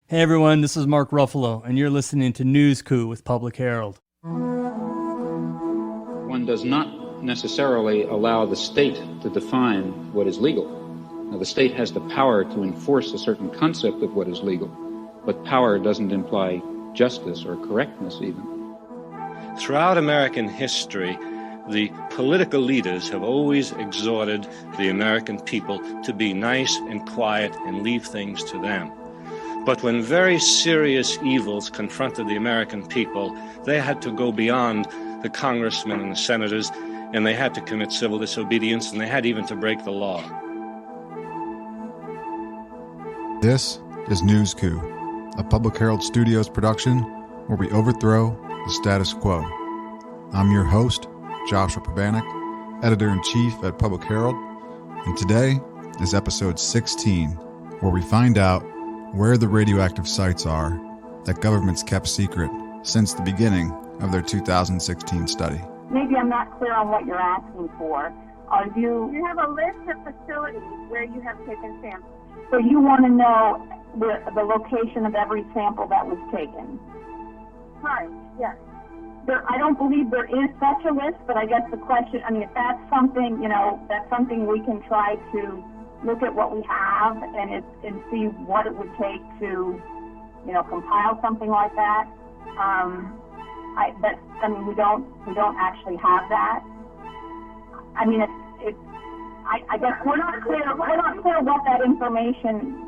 Hey everyone, this is Mark Ruffalo, and you're listening to newsCOUP with Public Herald. One does not necessarily allow the state to define what is legal. Now, the state has the power to enforce a certain concept of what is legal, but power doesn't imply justice or correctness even. Throughout American history, the political leaders have always exhorted the American people to be nice and quiet and leave things to them. But when very serious evils confronted the American people, they had to go beyond the congressmen and the senators, and they had to commit civil disobedience, and they had even to break the law. This is newsCOUP, a Public Herald Studios production where we overthrow the status quo. I'm your host, Joshua Probanik, Editor-in-Chief at Public Herald, and today is episode 16, where we find out where the radioactive sites are that governments kept secret since the beginning of their 2016 study. Maybe I'm not clear on what you're asking for. You have a list of facilities where you have taken samples. So you want to know the location of every sample that was taken? Right, yes. I don't believe there is such a list, but I guess the question, if that's something, that's something we can try to look at what we have and see what it would take to, compile something like that. We don't actually have that. I guess we're not clear what that information,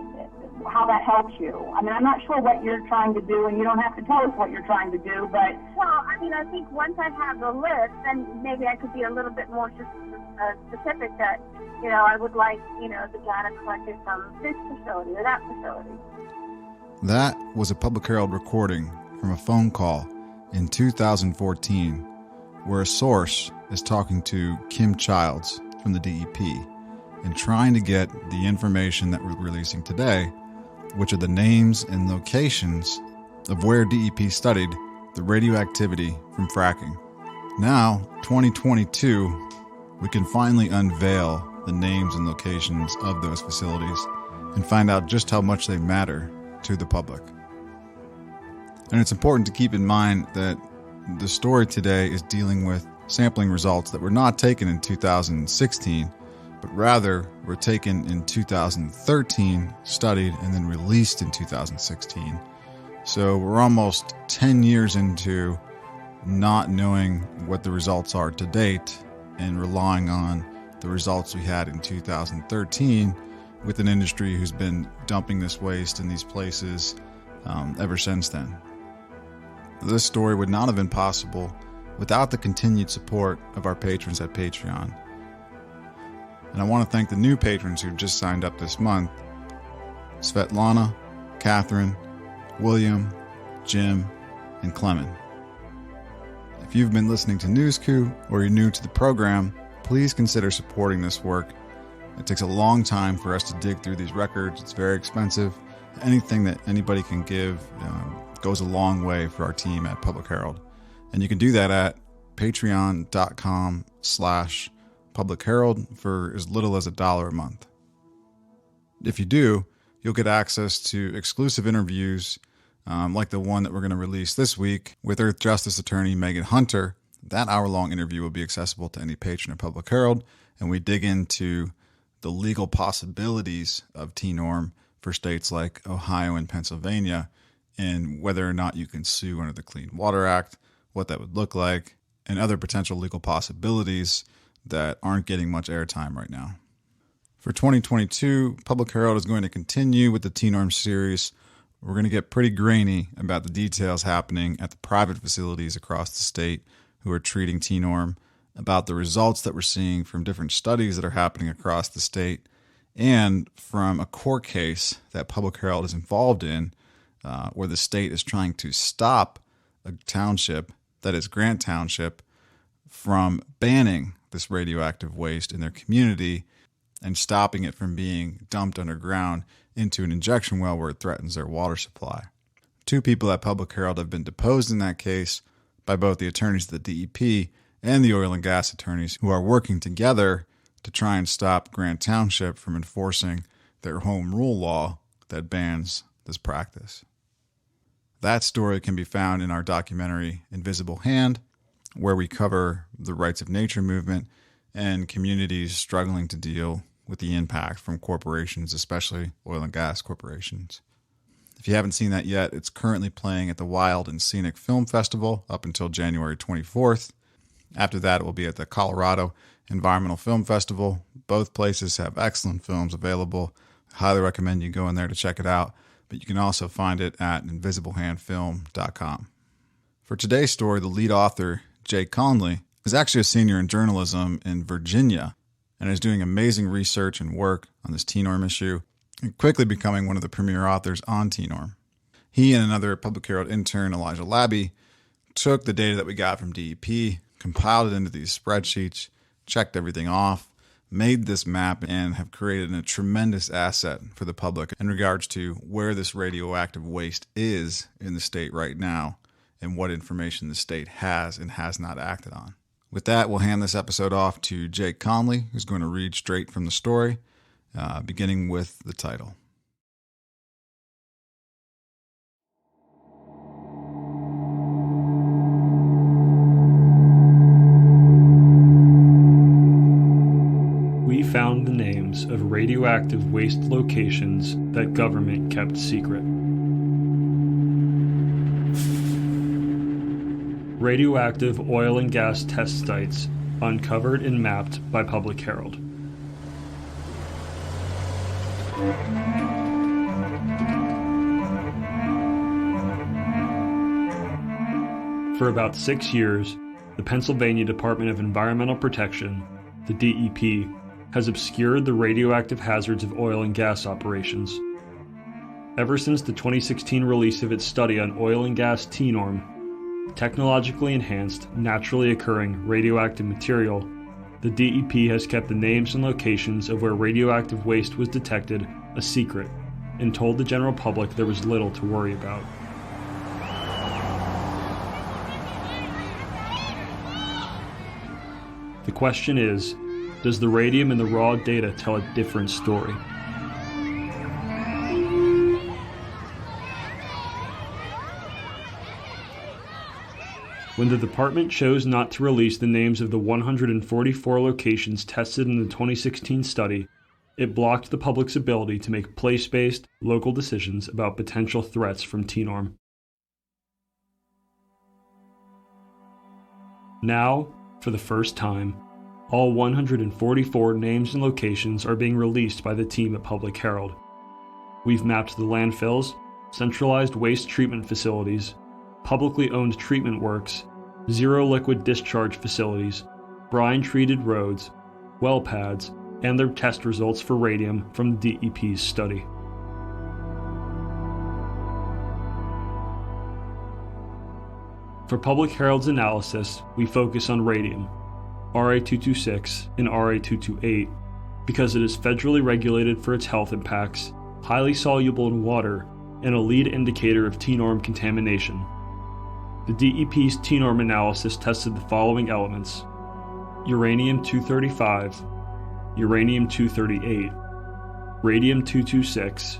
how that helps you. I'm not sure what you're trying to do, and you don't have to tell us what you're trying to do, but... Well, I think once I have the list, then maybe I could be a little bit more specific that, I would like, the data collected from this facility or that facility. That was a Public Herald recording from a phone call in 2014 where a source is talking to Kim Childs from the DEP and trying to get the information that we're releasing today, which are the names and locations of where DEP studied the radioactivity from fracking. Now, 2022, we can finally unveil the names and locations of those facilities and find out just how much they matter to the public. And it's important to keep in mind that the story today is dealing with sampling results that were not taken in 2016, but rather were taken in 2013, studied, and then released in 2016. So we're almost 10 years into not knowing what the results are to date and relying on the results we had in 2013 with an industry who's been dumping this waste in these places ever since then. This story would not have been possible without the continued support of our patrons at Patreon. And I want to thank the new patrons who've just signed up this month: Svetlana, Catherine, William, Jim, and Clement. If you've been listening to newsCOUP or you're new to the program, please consider supporting this work. It takes a long time for us to dig through these records. It's very expensive. Anything that anybody can give goes a long way for our team at Public Herald. And you can do that at patreon.com/Public Herald for as little as $1 a month. If you do, you'll get access to exclusive interviews like the one that we're going to release this week with Earth Justice attorney Megan Hunter. That hour-long interview will be accessible to any patron of Public Herald, and we dig into the legal possibilities of T-norm for states like Ohio and Pennsylvania, and whether or not you can sue under the Clean Water Act, what that would look like, and other potential legal possibilities that aren't getting much airtime right now. For 2022, Public Herald is going to continue with the T-norm series. We're going to get pretty grainy about the details happening at the private facilities across the state who are treating T-norm, about the results that we're seeing from different studies that are happening across the state, and from a court case that Public Herald is involved in where the state is trying to stop a township, that is Grant Township, from banning this radioactive waste in their community and stopping it from being dumped underground into an injection well where it threatens their water supply. 2 people at Public Herald have been deposed in that case by both the attorneys at the DEP and the oil and gas attorneys who are working together to try and stop Grant Township from enforcing their home rule law that bans this practice. That story can be found in our documentary Invisible Hand, where we cover the rights of nature movement and communities struggling to deal with the impact from corporations, especially oil and gas corporations. If you haven't seen that yet, it's currently playing at the Wild and Scenic Film Festival up until January 24th. After that, it will be at the Colorado Environmental Film Festival. Both places have excellent films available. I highly recommend you go in there to check it out, but you can also find it at invisiblehandfilm.com. For today's story, the lead author, Jake Conley, is actually a senior in journalism in Virginia and is doing amazing research and work on this TNORM issue and quickly becoming one of the premier authors on TNORM. He and another Public Herald intern, Elijah Labby, took the data that we got from DEP, compiled it into these spreadsheets, checked everything off, made this map, and have created a tremendous asset for the public in regards to where this radioactive waste is in the state right now and what information the state has and has not acted on. With that, we'll hand this episode off to Jake Conley, who's going to read straight from the story, beginning with the title. We found the names of radioactive waste locations that government kept secret. Radioactive oil and gas test sites uncovered and mapped by Public Herald. For about 6 years, the Pennsylvania Department of Environmental Protection, the DEP, has obscured the radioactive hazards of oil and gas operations. Ever since the 2016 release of its study on oil and gas TNORM, technologically enhanced, naturally occurring radioactive material, the DEP has kept the names and locations of where radioactive waste was detected a secret and told the general public there was little to worry about. The question is, does the radium in the raw data tell a different story? When the department chose not to release the names of the 144 locations tested in the 2016 study, it blocked the public's ability to make place-based, local decisions about potential threats from TNORM. Now, for the first time, all 144 names and locations are being released by the team at Public Herald. We've mapped the landfills, centralized waste treatment facilities, publicly owned treatment works, zero liquid discharge facilities, brine-treated roads, well pads, and their test results for radium from the DEP's study. For Public Herald's analysis, we focus on radium, Ra-226 and Ra-228, because it is federally regulated for its health impacts, highly soluble in water, and a lead indicator of TNORM contamination. The DEP's TNORM analysis tested the following elements: uranium-235, uranium-238, radium-226,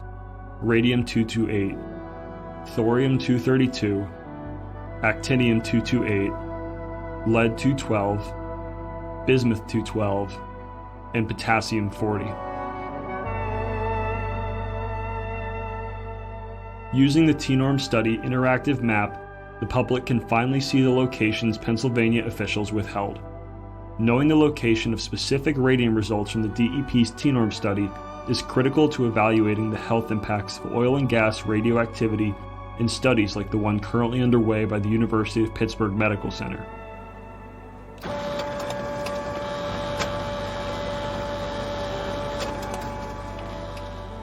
radium-228, thorium-232, actinium-228, lead-212, bismuth-212, and potassium-40. Using the TNORM study interactive map, the public can finally see the locations Pennsylvania officials withheld. Knowing the location of specific radium results from the DEP's TNORM study is critical to evaluating the health impacts of oil and gas radioactivity in studies like the one currently underway by the University of Pittsburgh Medical Center.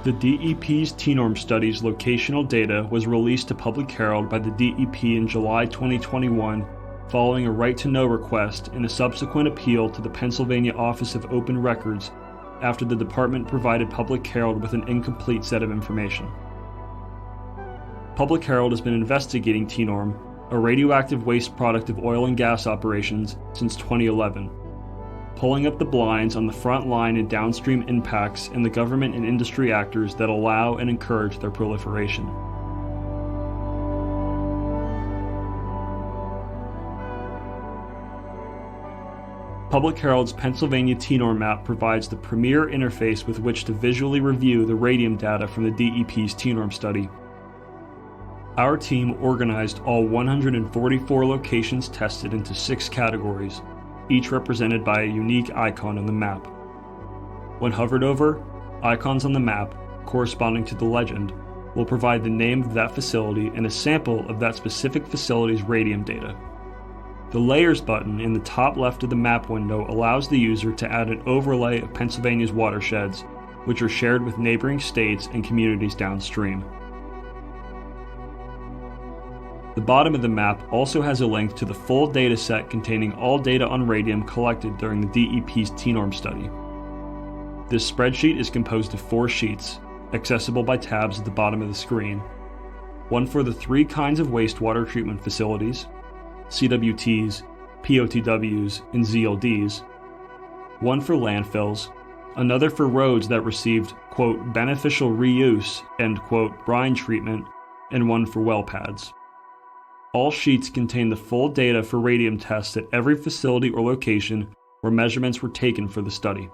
The DEP's TNORM study's locational data was released to Public Herald by the DEP in July 2021 following a right-to-know request and a subsequent appeal to the Pennsylvania Office of Open Records after the department provided Public Herald with an incomplete set of information. Public Herald has been investigating TNORM, a radioactive waste product of oil and gas operations, since 2011. pulling up the blinds on the front line and downstream impacts and the government and industry actors that allow and encourage their proliferation. Public Herald's Pennsylvania TNOR map provides the premier interface with which to visually review the radium data from the DEP's TNORM study. Our team organized all 144 locations tested into 6 categories, each represented by a unique icon on the map. When hovered over, icons on the map, corresponding to the legend, will provide the name of that facility and a sample of that specific facility's radium data. The Layers button in the top left of the map window allows the user to add an overlay of Pennsylvania's watersheds, which are shared with neighboring states and communities downstream. The bottom of the map also has a link to the full data set containing all data on radium collected during the DEP's TNORM study. This spreadsheet is composed of 4 sheets, accessible by tabs at the bottom of the screen. One for the 3 kinds of wastewater treatment facilities, CWTs, POTWs, and ZLDs, one for landfills, another for roads that received, quote, beneficial reuse, end quote, brine treatment, and one for well pads. All sheets contain the full data for radium tests at every facility or location where measurements were taken for the study.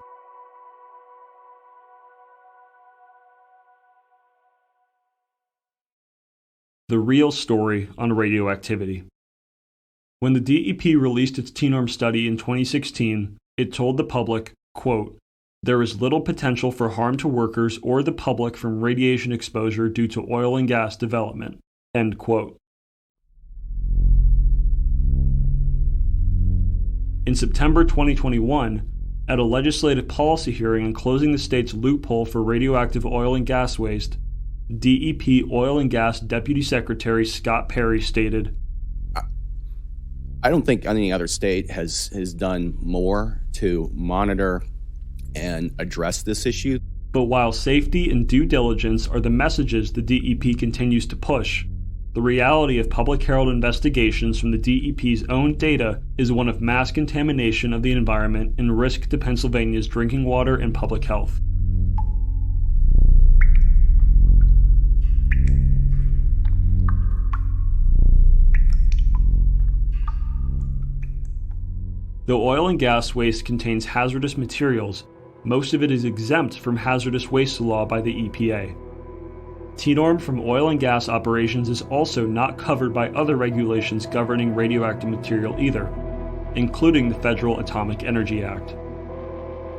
The real story on radioactivity. When the DEP released its TNORM study in 2016, it told the public, quote, there is little potential for harm to workers or the public from radiation exposure due to oil and gas development, end quote. In September 2021, at a legislative policy hearing on closing the state's loophole for radioactive oil and gas waste, DEP Oil and Gas Deputy Secretary Scott Perry stated, I don't think any other state has done more to monitor and address this issue. But while safety and due diligence are the messages the DEP continues to push, the reality of Public Herald investigations from the DEP's own data is one of mass contamination of the environment and risk to Pennsylvania's drinking water and public health. Though oil and gas waste contains hazardous materials, most of it is exempt from hazardous waste law by the EPA. TNORM from oil and gas operations is also not covered by other regulations governing radioactive material either, including the Federal Atomic Energy Act.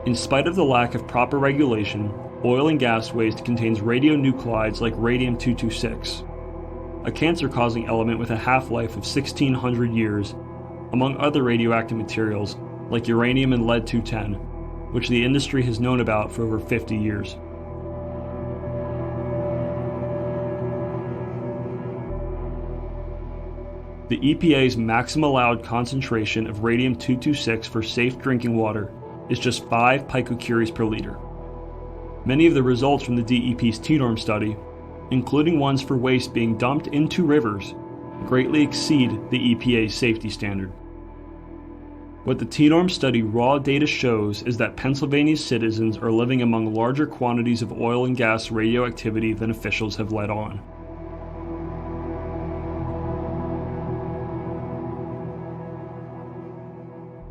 In spite of the lack of proper regulation, oil and gas waste contains radionuclides like radium-226, a cancer-causing element with a half-life of 1,600 years, among other radioactive materials like uranium and lead-210, which the industry has known about for over 50 years. The EPA's maximum allowed concentration of radium-226 for safe drinking water is just 5 picocuries per liter. Many of the results from the DEP's TNORM study, including ones for waste being dumped into rivers, greatly exceed the EPA's safety standard. What the TNORM study raw data shows is that Pennsylvania's citizens are living among larger quantities of oil and gas radioactivity than officials have let on.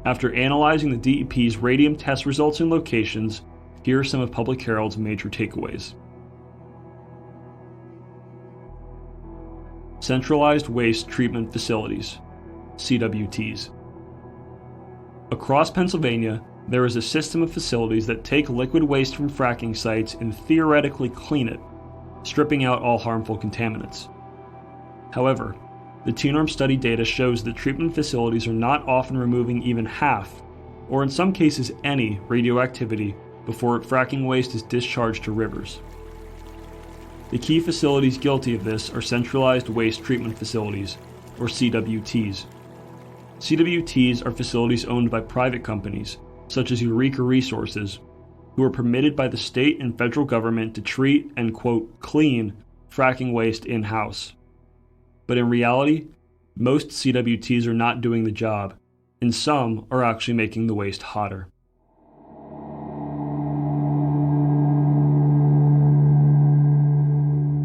After analyzing the DEP's radium test results and locations, here are some of Public Herald's major takeaways. Centralized Waste Treatment Facilities, CWTs. Across Pennsylvania, there is a system of facilities that take liquid waste from fracking sites and theoretically clean it, stripping out all harmful contaminants. However, the TNORM study data shows that treatment facilities are not often removing even half, or in some cases any, radioactivity before fracking waste is discharged to rivers. The key facilities guilty of this are Centralized Waste Treatment Facilities, or CWTs. CWTs are facilities owned by private companies, such as Eureka Resources, who are permitted by the state and federal government to treat and, quote, clean fracking waste in-house. But in reality, most CWTs are not doing the job, and some are actually making the waste hotter.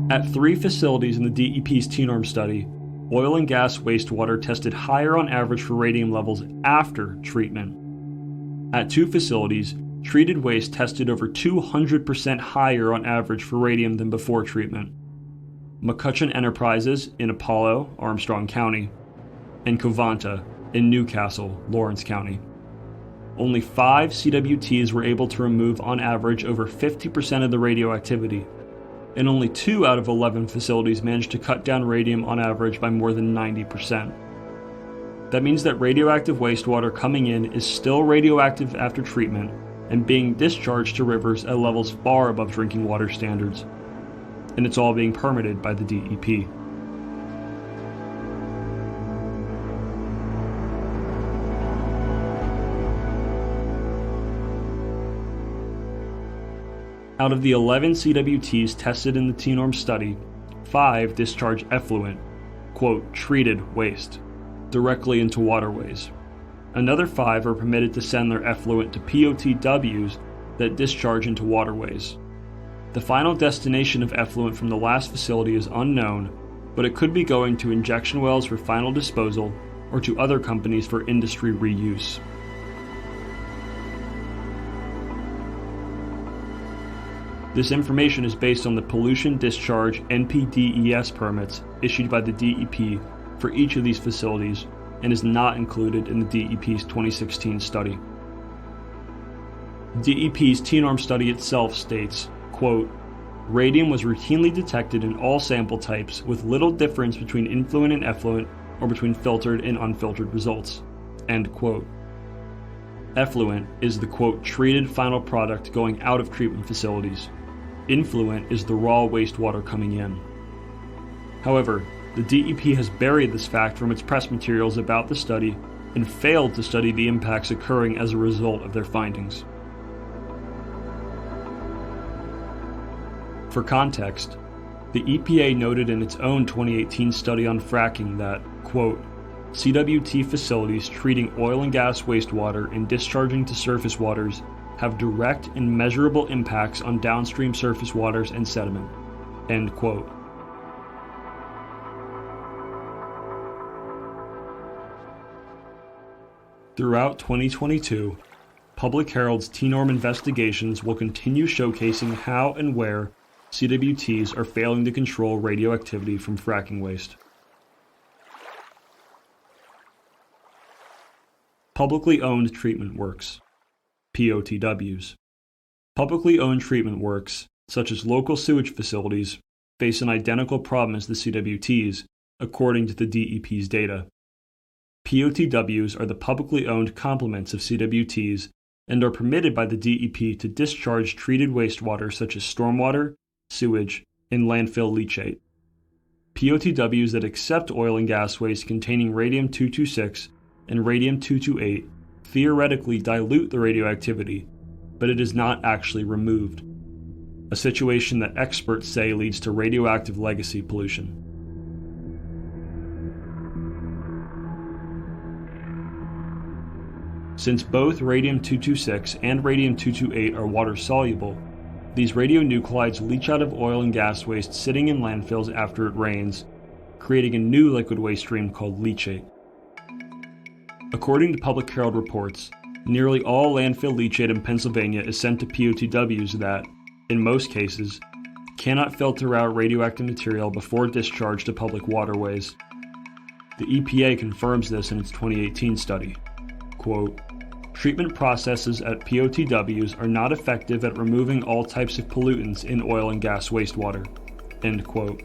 At 3 facilities in the DEP's T-norm study, oil and gas wastewater tested higher on average for radium levels after treatment. At 2 facilities, treated waste tested over 200% higher on average for radium than before treatment. McCutcheon Enterprises in Apollo, Armstrong County, and Covanta in Newcastle, Lawrence County. Only 5 CWTs were able to remove on average over 50% of the radioactivity, and only 2 out of 11 facilities managed to cut down radium on average by more than 90%. That means that radioactive wastewater coming in is still radioactive after treatment and being discharged to rivers at levels far above drinking water standards. And it's all being permitted by the DEP. Out of the 11 CWTs tested in the T-norm study, 5 discharge effluent, quote, treated waste, directly into waterways. Another 5 are permitted to send their effluent to POTWs that discharge into waterways. The final destination of effluent from the last facility is unknown, but it could be going to injection wells for final disposal or to other companies for industry reuse. This information is based on the pollution discharge NPDES permits issued by the DEP for each of these facilities and is not included in the DEP's 2016 study. The DEP's T-norm study itself states, quote, radium was routinely detected in all sample types with little difference between influent and effluent or between filtered and unfiltered results, end quote. Effluent is the, quote, treated final product going out of treatment facilities. Influent is the raw wastewater coming in. However, the DEP has buried this fact from its press materials about the study and failed to study the impacts occurring as a result of their findings. For context, the EPA noted in its own 2018 study on fracking that, quote, CWT facilities treating oil and gas wastewater and discharging to surface waters have direct and measurable impacts on downstream surface waters and sediment, end quote. Throughout 2022, Public Herald's T-norm investigations will continue showcasing how and where CWTs are failing to control radioactivity from fracking waste. Publicly owned treatment works, POTWs. Publicly owned treatment works, such as local sewage facilities, face an identical problem as the CWTs, according to the DEP's data. POTWs are the publicly owned complements of CWTs and are permitted by the DEP to discharge treated wastewater such as stormwater, sewage, and landfill leachate. POTWs that accept oil and gas waste containing radium-226 and radium-228 theoretically dilute the radioactivity, but it is not actually removed, a situation that experts say leads to radioactive legacy pollution. Since both radium-226 and radium-228 are water-soluble, these radionuclides leach out of oil and gas waste sitting in landfills after it rains, creating a new liquid waste stream called leachate. According to Public Herald reports, nearly all landfill leachate in Pennsylvania is sent to POTWs that, in most cases, cannot filter out radioactive material before discharge to public waterways. The EPA confirms this in its 2018 study. Quote, treatment processes at POTWs are not effective at removing all types of pollutants in oil and gas wastewater, end quote.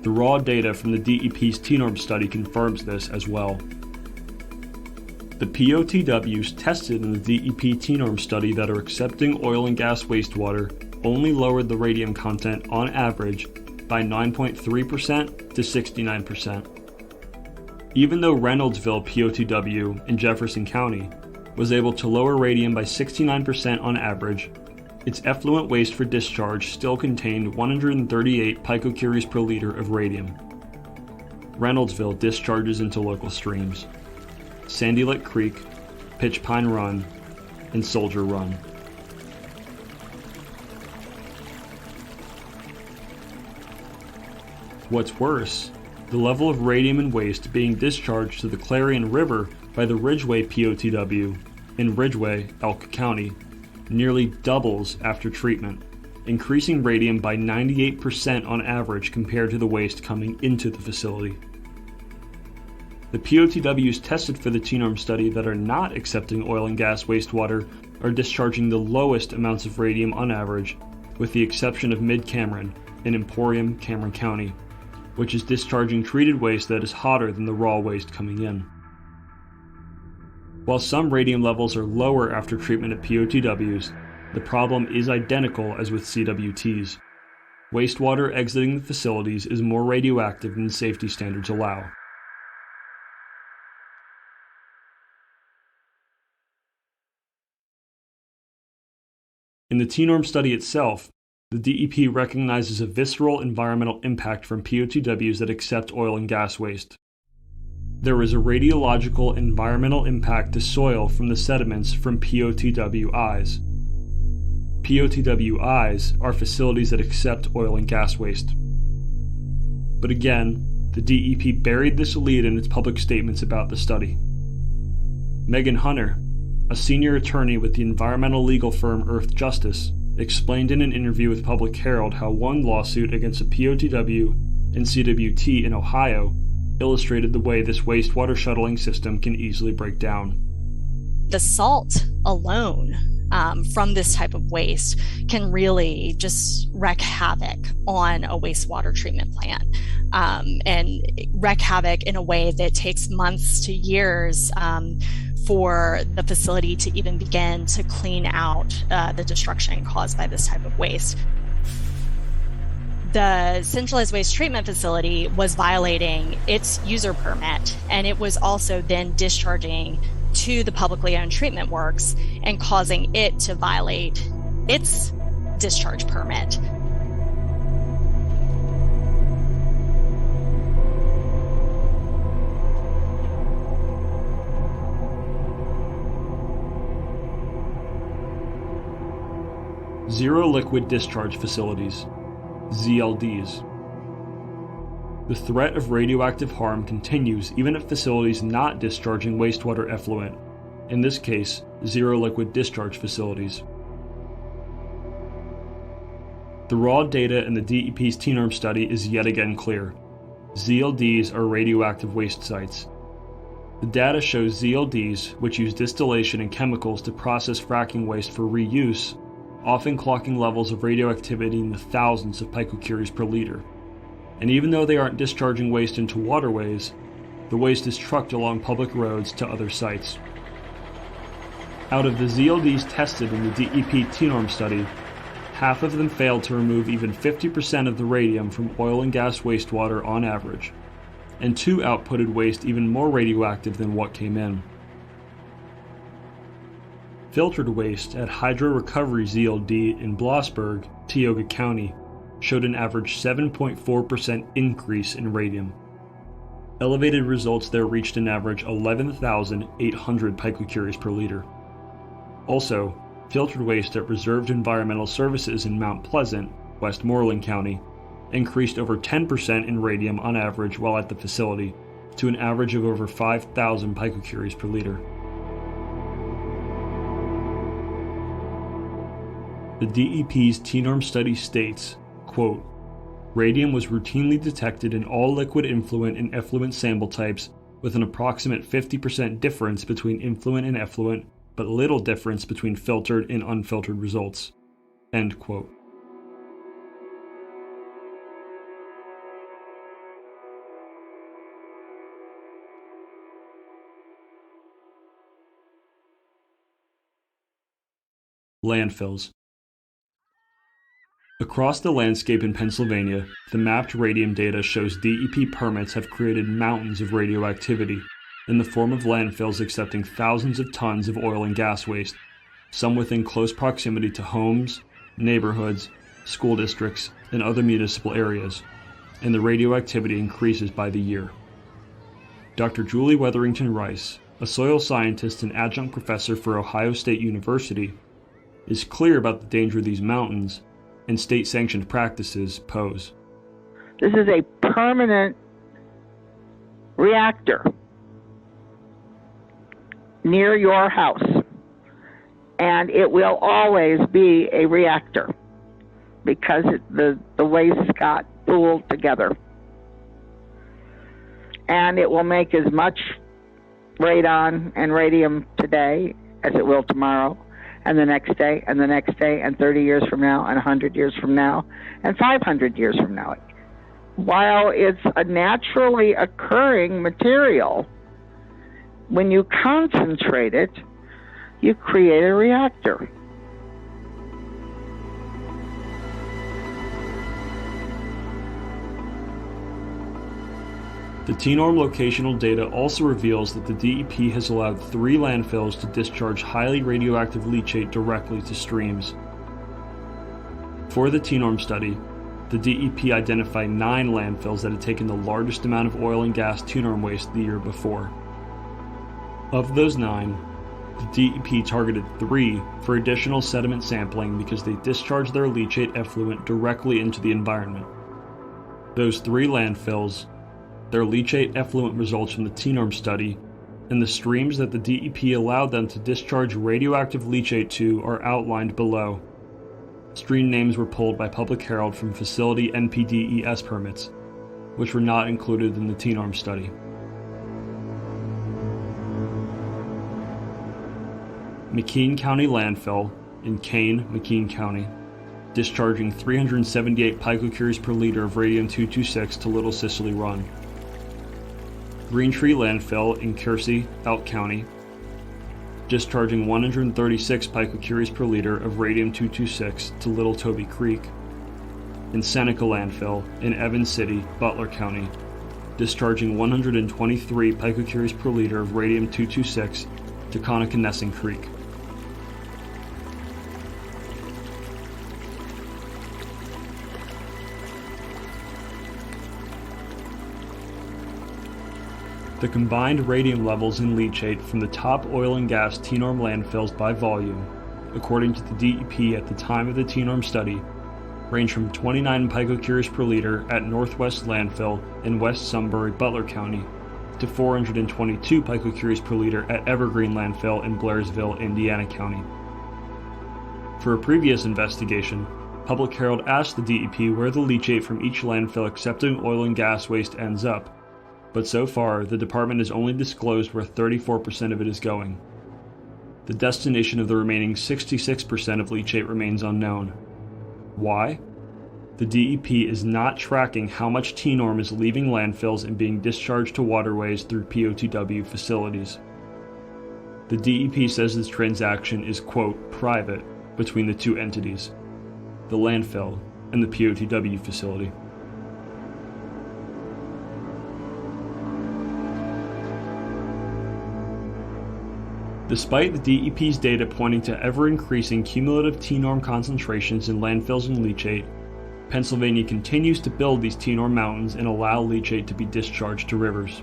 The raw data from the DEP's T-norm study confirms this as well. The POTWs tested in the DEP T-norm study that are accepting oil and gas wastewater only lowered the radium content on average by 9.3% to 69%. Even though Reynoldsville POTW in Jefferson County was able to lower radium by 69% on average, its effluent waste for discharge still contained 138 picocuries per liter of radium. Reynoldsville discharges into local streams: Sandy Lick Creek, Pitch Pine Run, and Soldier Run. What's worse, the level of radium and waste being discharged to the Clarion River by the Ridgway POTW in Ridgway, Elk County, nearly doubles after treatment, increasing radium by 98% on average compared to the waste coming into the facility. The POTWs tested for the TNORM study that are not accepting oil and gas wastewater are discharging the lowest amounts of radium on average, with the exception of Mid-Cameron in Emporium, Cameron County, which is discharging treated waste that is hotter than the raw waste coming in. While some radium levels are lower after treatment at POTWs, the problem is identical as with CWTs. Wastewater exiting the facilities is more radioactive than safety standards allow. In the TNORM study itself, the DEP recognizes a visceral environmental impact from POTWs that accept oil and gas waste. There is a radiological environmental impact to soil from the sediments from POTWIs. POTWIs are facilities that accept oil and gas waste. But again, the DEP buried this lead in its public statements about the study. Megan Hunter, a senior attorney with the environmental legal firm Earth Justice, explained in an interview with Public Herald how one lawsuit against a POTW and CWT in Ohio illustrated the way this wastewater shuttling system can easily break down. The salt alone from this type of waste can really just wreak havoc on a wastewater treatment plant and wreak havoc in a way that takes months to years for the facility to even begin to clean out the destruction caused by this type of waste. The centralized waste treatment facility was violating its user permit, and it was also then discharging to the publicly owned treatment works and causing it to violate its discharge permit. Zero Liquid Discharge Facilities, ZLDs. The threat of radioactive harm continues even at facilities not discharging wastewater effluent, in this case, zero liquid discharge facilities. The raw data in the DEP's TNORM study is yet again clear. ZLDs are radioactive waste sites. The data shows ZLDs, which use distillation and chemicals to process fracking waste for reuse, often clocking levels of radioactivity in the thousands of picocuries per liter. And even though they aren't discharging waste into waterways, the waste is trucked along public roads to other sites. Out of the ZLDs tested in the DEP TNORM study, half of them failed to remove even 50% of the radium from oil and gas wastewater on average, and 2 outputted waste even more radioactive than what came in. Filtered waste at Hydro Recovery ZLD in Blossburg, Tioga County, showed an average 7.4% increase in radium. Elevated results there reached an average 11,800 picocuries per liter. Also, filtered waste at Reserved Environmental Services in Mount Pleasant, Westmoreland County, increased over 10% in radium on average while at the facility, to an average of over 5,000 picocuries per liter. The DEP's TNORM study states, quote, "Radium was routinely detected in all liquid influent and effluent sample types with an approximate 50% difference between influent and effluent, but little difference between filtered and unfiltered results." End quote. Landfills. Across the landscape in Pennsylvania, the mapped radium data shows DEP permits have created mountains of radioactivity in the form of landfills accepting thousands of tons of oil and gas waste, some within close proximity to homes, neighborhoods, school districts, and other municipal areas, and the radioactivity increases by the year. Dr. Julie Wetherington Rice, a soil scientist and adjunct professor for Ohio State University, is clear about the danger these mountains and state-sanctioned practices pose. This is a permanent reactor near your house, and it will always be a reactor because the waste got pooled together. And it will make as much radon and radium today as it will tomorrow, and the next day, and the next day, and 30 years from now, and 100 years from now, and 500 years from now. While it's a naturally occurring material, when you concentrate it, you create a reactor. The TNORM locational data also reveals that the DEP has allowed 3 landfills to discharge highly radioactive leachate directly to streams. For the TNORM study, the DEP identified 9 landfills that had taken the largest amount of oil and gas TNORM waste the year before. Of those 9, the DEP targeted 3 for additional sediment sampling because they discharged their leachate effluent directly into the environment. Those 3 landfills, their leachate effluent results from the TNORM study, and the streams that the DEP allowed them to discharge radioactive leachate to are outlined below. Stream names were pulled by Public Herald from facility NPDES permits, which were not included in the TNORM study. McKean County Landfill in Kane, McKean County, discharging 378 picocuries per liter of radium-226 to Little Sicily Run. Green Tree Landfill in Kersey, Elk County, discharging 136 picocuries per liter of radium-226 to Little Toby Creek. And Seneca Landfill in Evans City, Butler County, discharging 123 picocuries per liter of radium-226 to Connoquenessing Creek. The combined radium levels in leachate from the top oil and gas TNORM landfills by volume, according to the DEP at the time of the TNORM study, range from 29 picocuries per liter at Northwest Landfill in West Sunbury, Butler County, to 422 picocuries per liter at Evergreen Landfill in Blairsville, Indiana County. For a previous investigation, Public Herald asked the DEP where the leachate from each landfill accepting oil and gas waste ends up, but so far, the department has only disclosed where 34% of it is going. The destination of the remaining 66% of leachate remains unknown. Why? The DEP is not tracking how much TNORM is leaving landfills and being discharged to waterways through POTW facilities. The DEP says this transaction is, quote, private between the two entities, the landfill and the POTW facility. Despite the DEP's data pointing to ever-increasing cumulative TNORM concentrations in landfills and leachate, Pennsylvania continues to build these TNORM mountains and allow leachate to be discharged to rivers.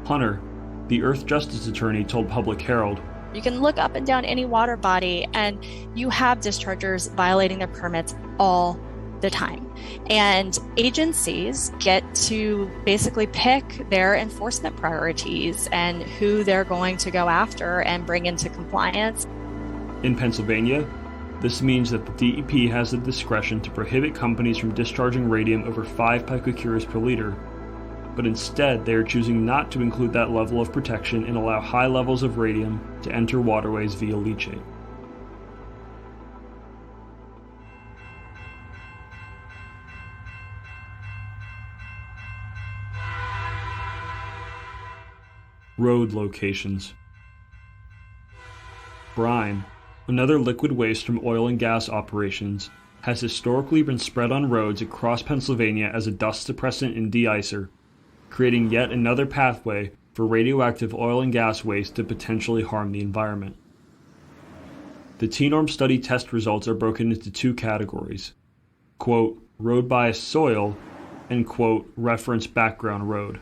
Hunter, the Earth Justice Attorney, told Public Herald, "You can look up and down any water body and you have dischargers violating their permits all the time. And agencies get to basically pick their enforcement priorities and who they're going to go after and bring into compliance." In Pennsylvania, this means that the DEP has the discretion to prohibit companies from discharging radium over 5 picocuries per liter, but instead they are choosing not to include that level of protection and allow high levels of radium to enter waterways via leachate. Road locations. Brine, another liquid waste from oil and gas operations, has historically been spread on roads across Pennsylvania as a dust suppressant and de-icer, creating yet another pathway for radioactive oil and gas waste to potentially harm the environment. The TNORM study test results are broken into 2 categories, quote, road biased soil, and quote, reference background road.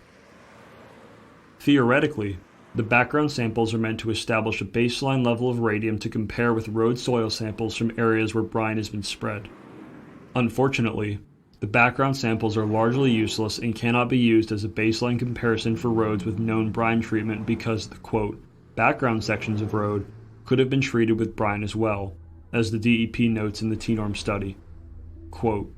Theoretically, the background samples are meant to establish a baseline level of radium to compare with road soil samples from areas where brine has been spread. Unfortunately, The background samples are largely useless and cannot be used as a baseline comparison for roads with known brine treatment because the, quote, background sections of road could have been treated with brine as well, as the DEP notes in the TNORM study. Quote,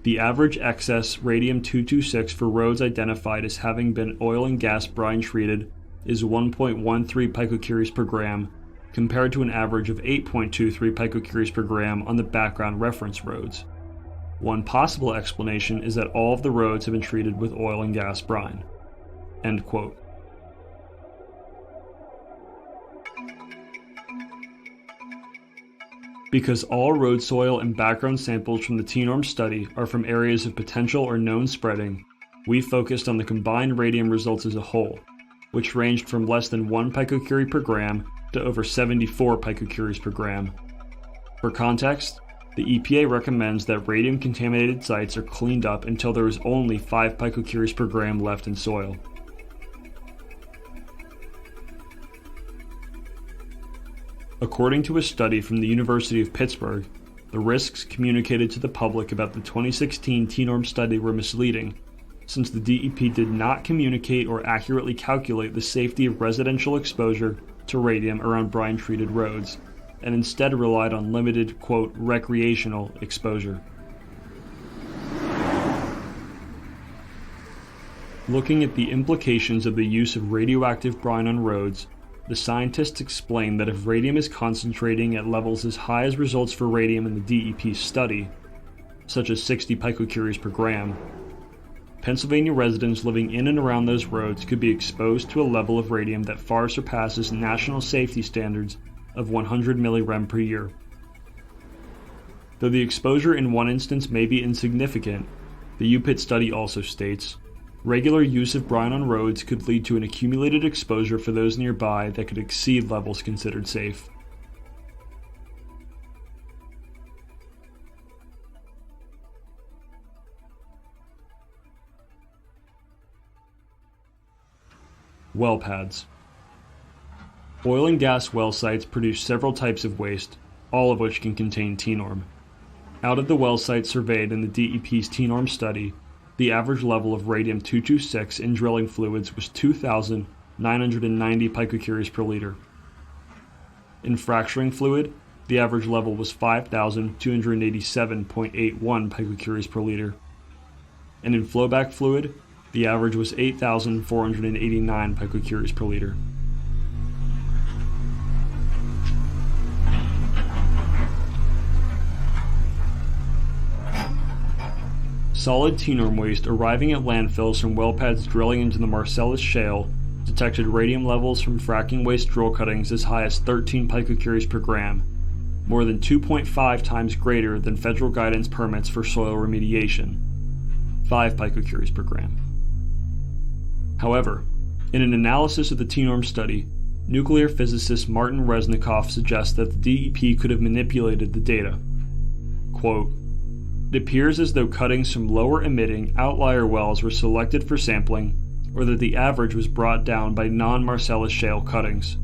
the average excess radium-226 for roads identified as having been oil and gas brine treated is 1.13 picocuries per gram, compared to an average of 8.23 picocuries per gram on the background reference roads. One possible explanation is that all of the roads have been treated with oil and gas brine. End quote. Because all road soil and background samples from the TNORM study are from areas of potential or known spreading, we focused on the combined radium results as a whole, which ranged from less than 1 picocurie per gram to over 74 picocuries per gram. For context, the EPA recommends that radium-contaminated sites are cleaned up until there is only 5 picocuries per gram left in soil. According to a study from the University of Pittsburgh, the risks communicated to the public about the 2016 TNORM study were misleading, since the DEP did not communicate or accurately calculate the safety of residential exposure to radium around brine-treated roads, and instead relied on limited, quote, recreational exposure. Looking at the implications of the use of radioactive brine on roads, the scientists explained that if radium is concentrating at levels as high as results for radium in the DEP study, such as 60 picocuries per gram, Pennsylvania residents living in and around those roads could be exposed to a level of radium that far surpasses national safety standards of 100 millirem per year. Though the exposure in one instance may be insignificant, the UPIT study also states, regular use of brine on roads could lead to an accumulated exposure for those nearby that could exceed levels considered safe. Well pads. Oil and gas well sites produce several types of waste, all of which can contain TNORM. Out of the well sites surveyed in the DEP's TNORM study, the average level of radium-226 in drilling fluids was 2,990 picocuries per liter. In fracturing fluid, the average level was 5,287.81 picocuries per liter. And in flowback fluid, the average was 8,489 picocuries per liter. Solid TNORM waste arriving at landfills from well pads drilling into the Marcellus Shale detected radium levels from fracking waste drill cuttings as high as 13 picocuries per gram, more than 2.5 times greater than federal guidance permits for soil remediation, 5 picocuries per gram. However, in an analysis of the TNORM study, nuclear physicist Martin Resnikoff suggests that the DEP could have manipulated the data. Quote, it appears as though cuttings from lower emitting outlier wells were selected for sampling, or that the average was brought down by non-Marcellus Shale cuttings.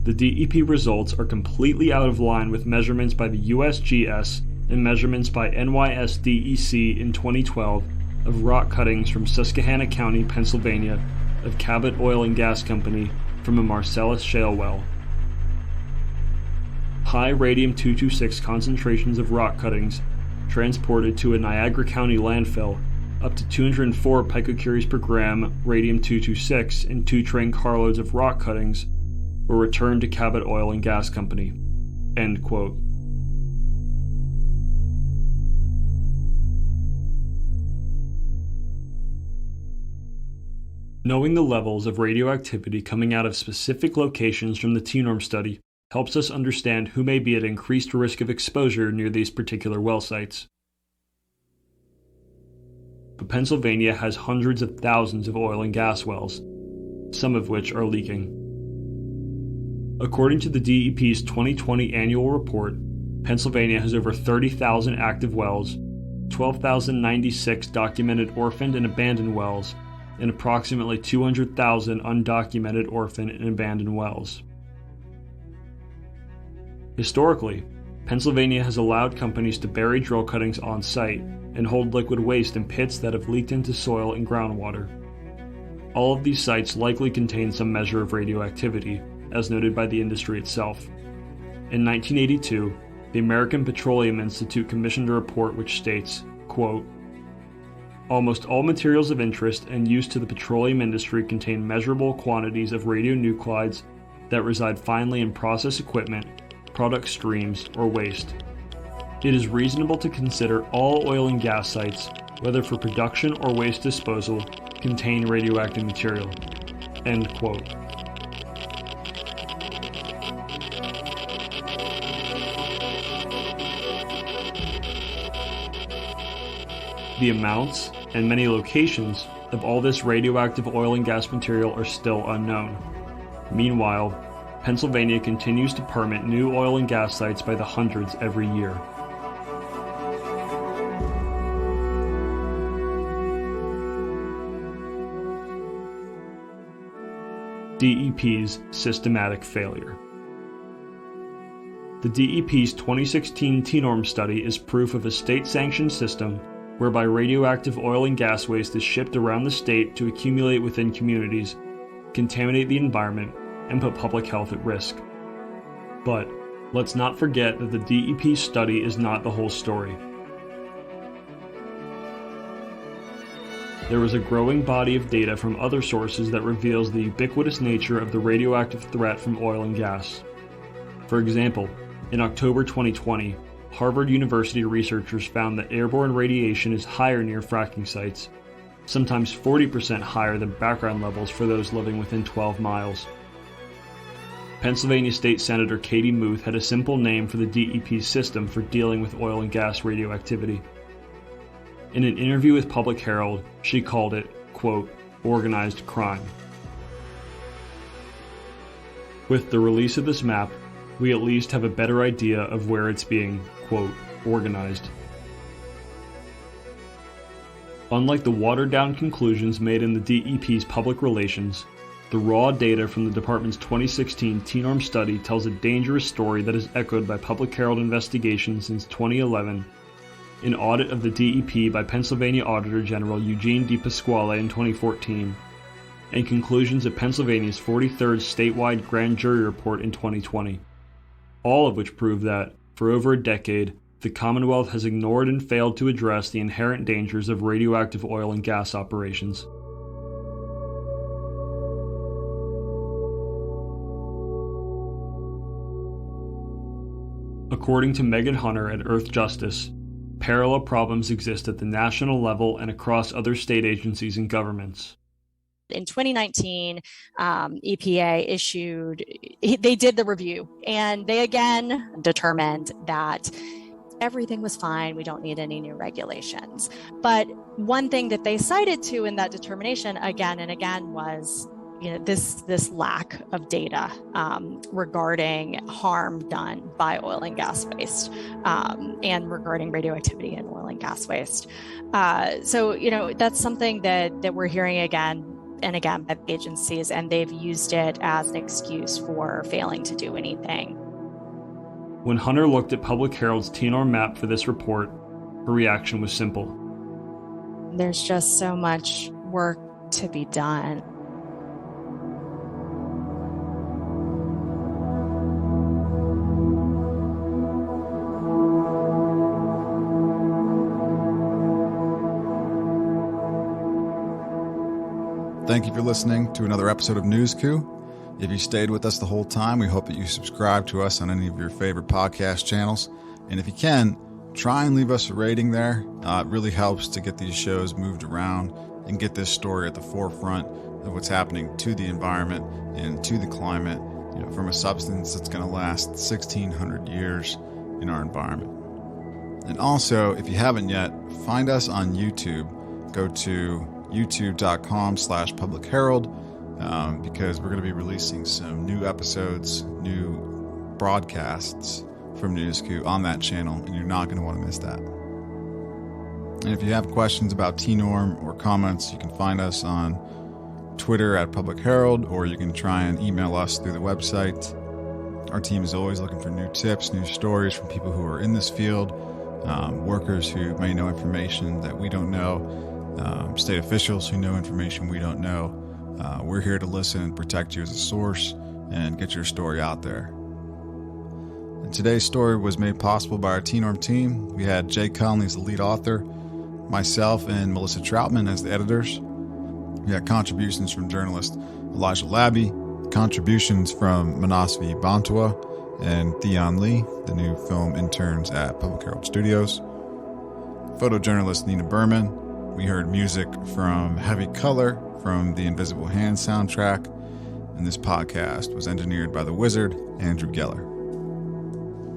The DEP results are completely out of line with measurements by the USGS and measurements by NYSDEC in 2012 of rock cuttings from Susquehanna County, Pennsylvania, of Cabot Oil and Gas Company from a Marcellus Shale well. High radium-226 concentrations of rock cuttings transported to a Niagara County landfill up to 204 picocuries per gram radium-226 in 2 train carloads of rock cuttings were returned to Cabot Oil and Gas Company. End quote. Knowing the levels of radioactivity coming out of specific locations from the TNORM study helps us understand who may be at increased risk of exposure near these particular well sites. But Pennsylvania has hundreds of thousands of oil and gas wells, some of which are leaking. According to the DEP's 2020 annual report, Pennsylvania has over 30,000 active wells, 12,096 documented orphaned and abandoned wells, and approximately 200,000 undocumented orphaned and abandoned wells. Historically, Pennsylvania has allowed companies to bury drill cuttings on site and hold liquid waste in pits that have leaked into soil and groundwater. All of these sites likely contain some measure of radioactivity, as noted by the industry itself. In 1982, the American Petroleum Institute commissioned a report which states, quote, "Almost all materials of interest and use to the petroleum industry contain measurable quantities of radionuclides that reside finally in process equipment, product streams, or waste. It is reasonable to consider all oil and gas sites, whether for production or waste disposal, contain radioactive material." End quote. The amounts and many locations of all this radioactive oil and gas material are still unknown. Meanwhile, Pennsylvania continues to permit new oil and gas sites by the hundreds every year. DEP's systematic failure. The DEP's 2016 TNORM study is proof of a state-sanctioned system whereby radioactive oil and gas waste is shipped around the state to accumulate within communities, contaminate the environment, and put public health at risk. But let's not forget that the DEP study is not the whole story. There was a growing body of data from other sources that reveals the ubiquitous nature of the radioactive threat from oil and gas. For example, in October 2020, Harvard University researchers found that airborne radiation is higher near fracking sites, sometimes 40% higher than background levels for those living within 12 miles. Pennsylvania State Senator Katie Muth had a simple name for the DEP's system for dealing with oil and gas radioactivity. In an interview with Public Herald, she called it, quote, "organized crime." With the release of this map, we at least have a better idea of where it's being, quote, organized. Unlike the watered-down conclusions made in the DEP's public relations, the raw data from the department's 2016 TNORM study tells a dangerous story that is echoed by Public Herald investigations since 2011, an audit of the DEP by Pennsylvania Auditor General Eugene DePasquale in 2014, and conclusions of Pennsylvania's 43rd statewide grand jury report in 2020. All of which prove that, for over a decade, the Commonwealth has ignored and failed to address the inherent dangers of radioactive oil and gas operations. According to Megan Hunter at Earth Justice, parallel problems exist at the national level and across other state agencies and governments. In 2019, EPA they did the review, and they again determined that everything was fine. We don't need any new regulations. But one thing that they cited to in that determination again and again was, this lack of data regarding harm done by oil and gas waste and regarding radioactivity in oil and gas waste. So that's something that we're hearing again and again by agencies, and they've used it as an excuse for failing to do anything. When Hunter looked at Public Herald's TNORM map for this report, her reaction was simple. There's just so much work to be done. Thank you for listening to another episode of newsCOUP. If you stayed with us the whole time, we hope that you subscribe to us on any of your favorite podcast channels. And if you can, try and leave us a rating there. It really helps to get these shows moved around and get this story at the forefront of what's happening to the environment and to the climate, from a substance that's going to last 1,600 years in our environment. And also, if you haven't yet, find us on YouTube. Go to youtube.com/Public Herald because we're going to be releasing some new episodes, new broadcasts from newsCOUP on that channel, and you're not going to want to miss that. And if you have questions about TNORM or comments, you can find us on Twitter at Public Herald, or you can try and email us through the website. Our team is always looking for new tips, new stories from people who are in this field, workers who may know information that we don't know, state officials who know information we don't know. We're here to listen and protect you as a source and get your story out there. And today's story was made possible by our TNORM team. We had Jay Conley as the lead author, myself and Melissa Troutman as the editors. We had contributions from journalist Elijah Labby, contributions from Manasvi Bantua and Theon Lee, the new film interns at Public Herald Studios. Photojournalist Nina Berman. We heard music from Heavy Color from the Invisible Hand soundtrack, and this podcast was engineered by the wizard, Andrew Geller.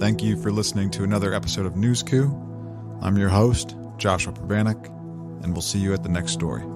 Thank you for listening to another episode of newsCOUP. I'm your host, Joshua Pravanik, and we'll see you at the next story.